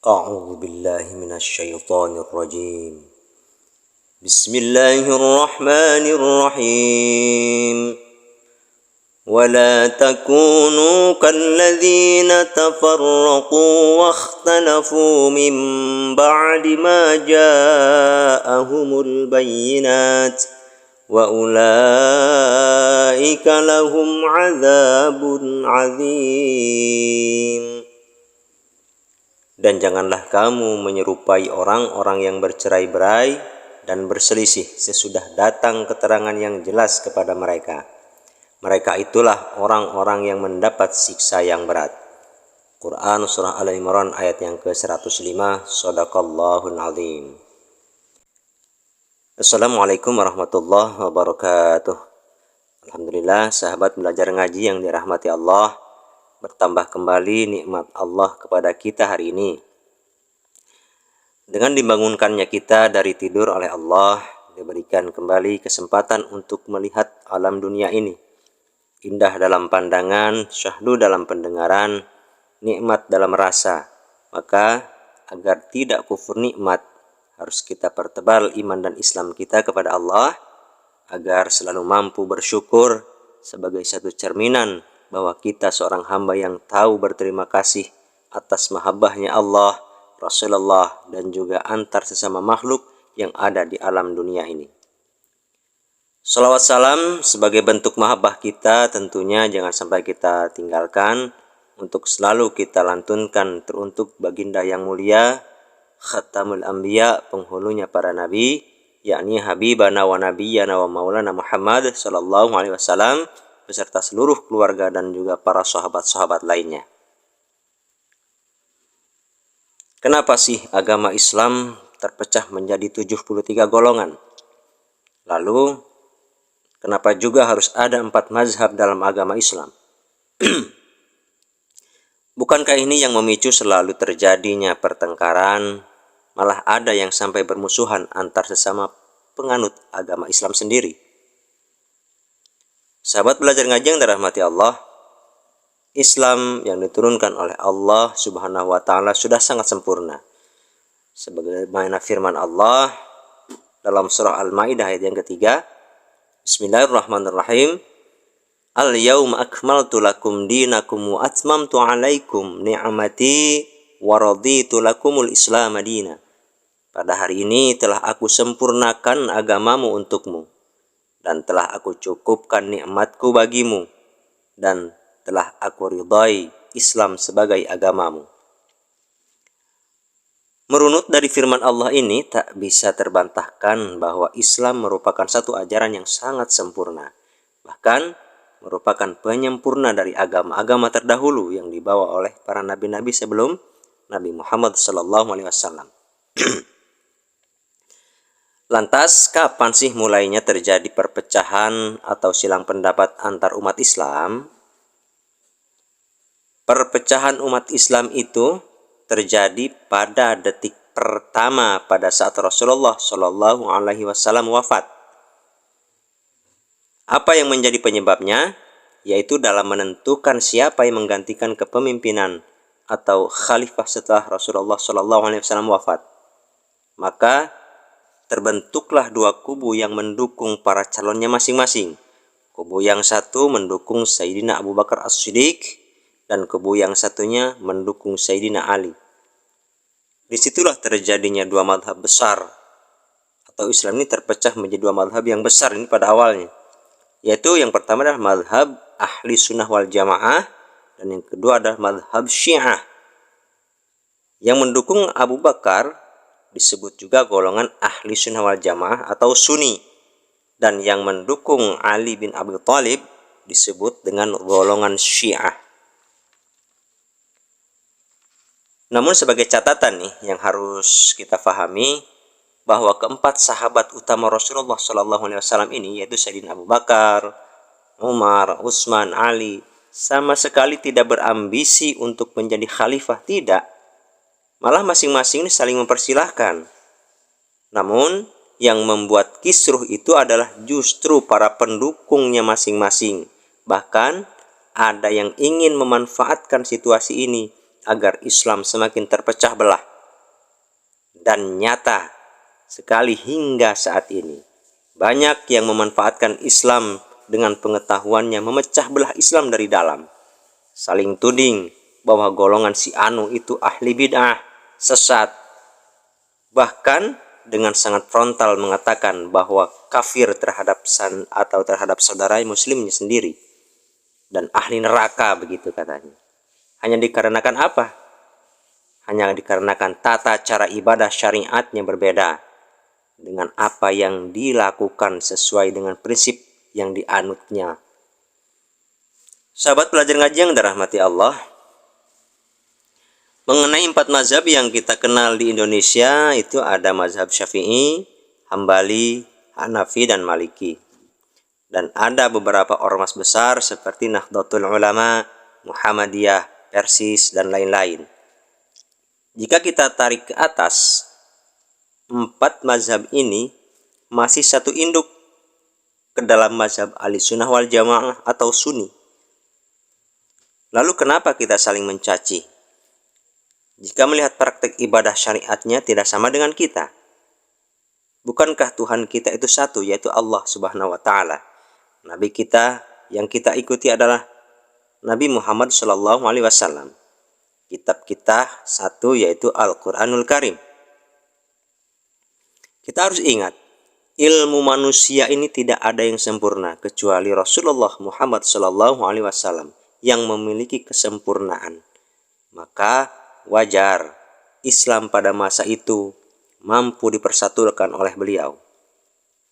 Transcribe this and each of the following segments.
أعوذ بالله من الشيطان الرجيم. بسم الله الرحمن الرحيم. ولا تكونوا كالذين تفرقوا واختلفوا من بعد ما جاءهم البينات وأولئك لهم عذاب عظيم. Dan janganlah kamu menyerupai orang-orang yang bercerai-berai dan berselisih sesudah datang keterangan yang jelas kepada mereka. Mereka itulah orang-orang yang mendapat siksa yang berat. Quran Surah Al-Imran ayat yang ke-105. Shadaqallahul Azim. Assalamualaikum warahmatullahi wabarakatuh. Alhamdulillah, sahabat belajar ngaji yang dirahmati Allah, bertambah kembali nikmat Allah kepada kita hari ini. Dengan dibangunkannya kita dari tidur oleh Allah, diberikan kembali kesempatan untuk melihat alam dunia ini. Indah dalam pandangan, syahdu dalam pendengaran, nikmat dalam rasa. Maka agar tidak kufur nikmat, harus kita pertebal iman dan Islam kita kepada Allah, agar selalu mampu bersyukur sebagai satu cerminan bahwa kita seorang hamba yang tahu berterima kasih atas mahabbahnya Allah, Rasulullah, dan juga antar sesama makhluk yang ada di alam dunia ini. Salawat salam sebagai bentuk mahabbah kita tentunya jangan sampai kita tinggalkan, untuk selalu kita lantunkan teruntuk baginda yang mulia, Khatamul Anbiya, penghulunya para nabi, yakni Habibana wa Nabiyyana wa Maulana Muhammad sallallahu alaihi wasallam, beserta seluruh keluarga dan juga para sahabat-sahabat lainnya. Kenapa sih agama Islam terpecah menjadi 73 golongan? Lalu, kenapa juga harus ada 4 mazhab dalam agama Islam? Bukankah ini yang memicu selalu terjadinya pertengkaran, malah ada yang sampai bermusuhan antar sesama penganut agama Islam sendiri? Sahabat belajar ngaji yang dirahmati Allah, Islam yang diturunkan oleh Allah Subhanahu wa Ta'ala sudah sangat sempurna. Sebagaimana firman Allah dalam surah Al-Maidah ayat yang ketiga, Bismillahirrahmanirrahim. Al-yawma akmaltu lakum dinakum wa atmamtu alaikum ni'mati wa raditu lakumul Islam madina. Pada hari ini telah aku sempurnakan agamamu untukmu, dan telah aku cukupkan nikmatku bagimu, dan telah aku ridai Islam sebagai agamamu. Merunut dari firman Allah ini, tak bisa terbantahkan bahwa Islam merupakan satu ajaran yang sangat sempurna, bahkan merupakan penyempurna dari agama-agama terdahulu yang dibawa oleh para nabi-nabi sebelum Nabi Muhammad SAW. Lantas, kapan sih mulainya terjadi perpecahan atau silang pendapat antar umat Islam? Perpecahan umat Islam itu terjadi pada detik pertama pada saat Rasulullah Shallallahu Alaihi Wasallam wafat. Apa yang menjadi penyebabnya? Yaitu dalam menentukan siapa yang menggantikan kepemimpinan atau khalifah setelah Rasulullah Shallallahu Alaihi Wasallam wafat. Maka terbentuklah 2 kubu yang mendukung para calonnya masing-masing. Kubu yang satu mendukung Sayyidina Abu Bakar As-Siddiq, dan kubu yang satunya mendukung Sayyidina Ali. Disitulah terjadinya 2 madhab besar, atau Islam ini terpecah menjadi 2 madhab yang besar ini pada awalnya. Yaitu yang pertama adalah madhab Ahli Sunnah wal Jamaah, dan yang kedua adalah madhab Syiah. Yang mendukung Abu Bakar disebut juga golongan Ahli Sunnah wal Jamaah atau Sunni, dan yang mendukung Ali bin Abi Thalib disebut dengan golongan Syiah. Namun sebagai catatan nih yang harus kita pahami, bahwa keempat sahabat utama Rasulullah SAW ini, yaitu Sayyidina Abu Bakar, Umar, Utsman, Ali, sama sekali tidak berambisi untuk menjadi khalifah, tidak. Malah masing-masing ini saling mempersilahkan. Namun yang membuat kisruh itu adalah justru para pendukungnya masing-masing. Bahkan ada yang ingin memanfaatkan situasi ini agar Islam semakin terpecah belah. dan nyata sekali hingga saat ini. Banyak yang memanfaatkan Islam dengan pengetahuannya memecah belah Islam dari dalam. Saling tuding bahwa golongan si anu itu ahli bid'ah, sesat. Bahkan dengan sangat frontal mengatakan bahwa kafir terhadap terhadap saudara muslimnya sendiri dan ahli neraka, begitu katanya. Hanya dikarenakan apa? Hanya dikarenakan tata cara ibadah syariatnya berbeda dengan apa yang dilakukan sesuai dengan prinsip yang dianutnya. Sahabat pelajar ngaji yang dirahmati Allah, mengenai 4 mazhab yang kita kenal di Indonesia itu ada mazhab Syafi'i, Hambali, Hanafi, dan Maliki. Dan ada beberapa ormas besar seperti Nahdlatul Ulama, Muhammadiyah, Persis, dan lain-lain. Jika kita tarik ke atas, 4 mazhab ini masih satu induk ke dalam mazhab Ahlussunnah wal Jamaah atau Sunni. Lalu kenapa kita saling mencaci? Jika melihat praktek ibadah syariatnya tidak sama dengan kita. Bukankah Tuhan kita itu satu, yaitu Allah Subhanahu wa Ta'ala? Nabi kita yang kita ikuti adalah Nabi Muhammad SAW. Kitab kita satu, yaitu Al-Quranul Karim. Kita harus ingat, ilmu manusia ini tidak ada yang sempurna kecuali Rasulullah Muhammad SAW yang memiliki kesempurnaan. Maka wajar Islam pada masa itu mampu dipersatukan oleh beliau.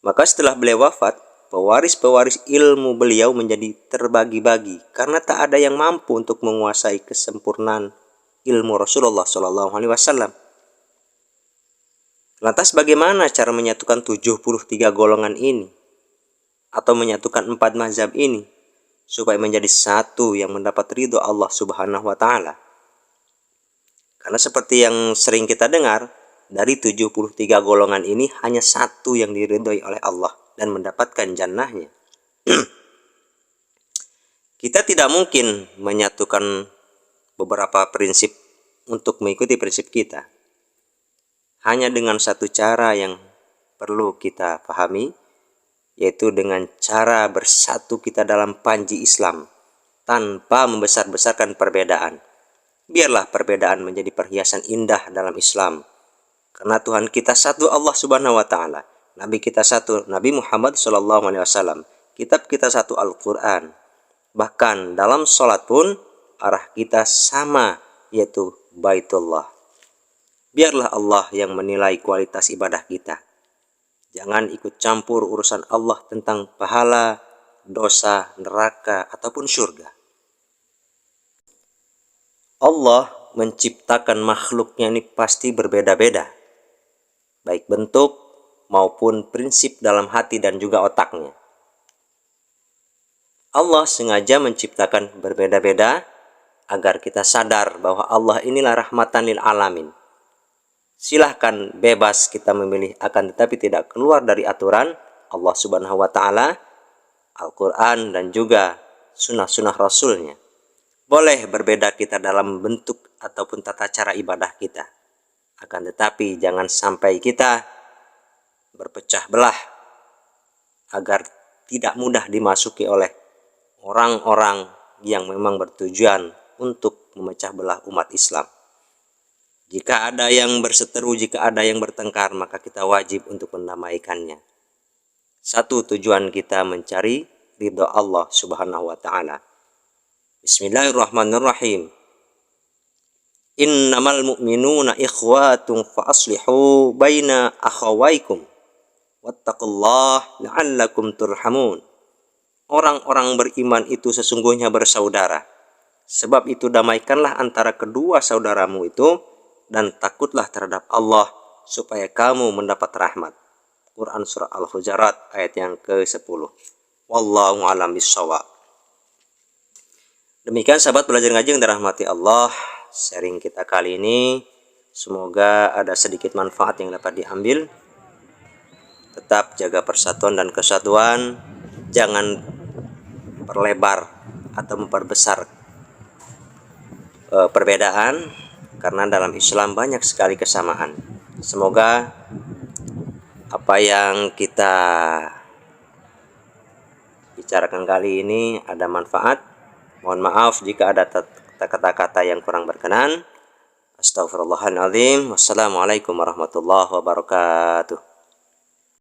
Maka setelah beliau wafat, pewaris-pewaris ilmu beliau menjadi terbagi-bagi karena tak ada yang mampu untuk menguasai kesempurnaan ilmu Rasulullah SAW. Lantas bagaimana cara menyatukan 73 golongan ini atau menyatukan 4 mazhab ini supaya menjadi satu yang mendapat ridho Allah Subhanahu wa Ta'ala? Karena seperti yang sering kita dengar, dari 73 golongan ini hanya satu yang diridhoi oleh Allah dan mendapatkan jannahnya. Kita tidak mungkin menyatukan beberapa prinsip untuk mengikuti prinsip kita. Hanya dengan satu cara yang perlu kita pahami, yaitu dengan cara bersatu kita dalam panji Islam tanpa membesar-besarkan perbedaan. Biarlah perbedaan menjadi perhiasan indah dalam Islam. Karena Tuhan kita satu, Allah Subhanahu wa Ta'ala. Nabi kita satu, Nabi Muhammad SAW. Kitab kita satu, Al-Quran. Bahkan dalam sholat pun arah kita sama, yaitu Baitullah. Biarlah Allah yang menilai kualitas ibadah kita. Jangan ikut campur urusan Allah tentang pahala, dosa, neraka, ataupun surga. Allah menciptakan makhluknya ini pasti berbeda-beda, baik bentuk maupun prinsip dalam hati dan juga otaknya. Allah sengaja menciptakan berbeda-beda agar kita sadar bahwa Allah inilah rahmatan lil alamin. Silahkan bebas kita memilih, akan tetapi tidak keluar dari aturan Allah Subhanahu wa Ta'ala, Al-Quran, dan juga sunnah-sunnah Rasulnya. Boleh berbeda kita dalam bentuk ataupun tata cara ibadah kita, akan tetapi jangan sampai kita berpecah belah agar tidak mudah dimasuki oleh orang-orang yang memang bertujuan untuk memecah belah umat Islam. Jika ada yang berseteru, jika ada yang bertengkar, maka kita wajib untuk mendamaikannya. Satu tujuan kita mencari ridha Allah Subhanahu wa Ta'ala. Bismillahirrahmanirrahim. Innamal mu'minuna ikhwatun fa aslihu baina akhawaikum wattaqullaha la'allakum turhamun. Orang-orang beriman itu sesungguhnya bersaudara. Sebab itu damaikanlah antara kedua saudaramu itu dan takutlah terhadap Allah supaya kamu mendapat rahmat. Quran surah Al-Hujurat ayat yang ke-10. Wallahu a'lam bishawab. Demikian sahabat belajar ngaji yang dirahmati Allah, sharing kita kali ini. Semoga ada sedikit manfaat yang dapat diambil. Tetap jaga persatuan dan kesatuan. Jangan perlebar atau memperbesar perbedaan, karena dalam Islam banyak sekali kesamaan. Semoga apa yang kita bicarakan kali ini ada manfaat. Mohon maaf jika ada kata-kata yang kurang berkenan. Astaghfirullahaladzim. Wassalamualaikum warahmatullahi wabarakatuh.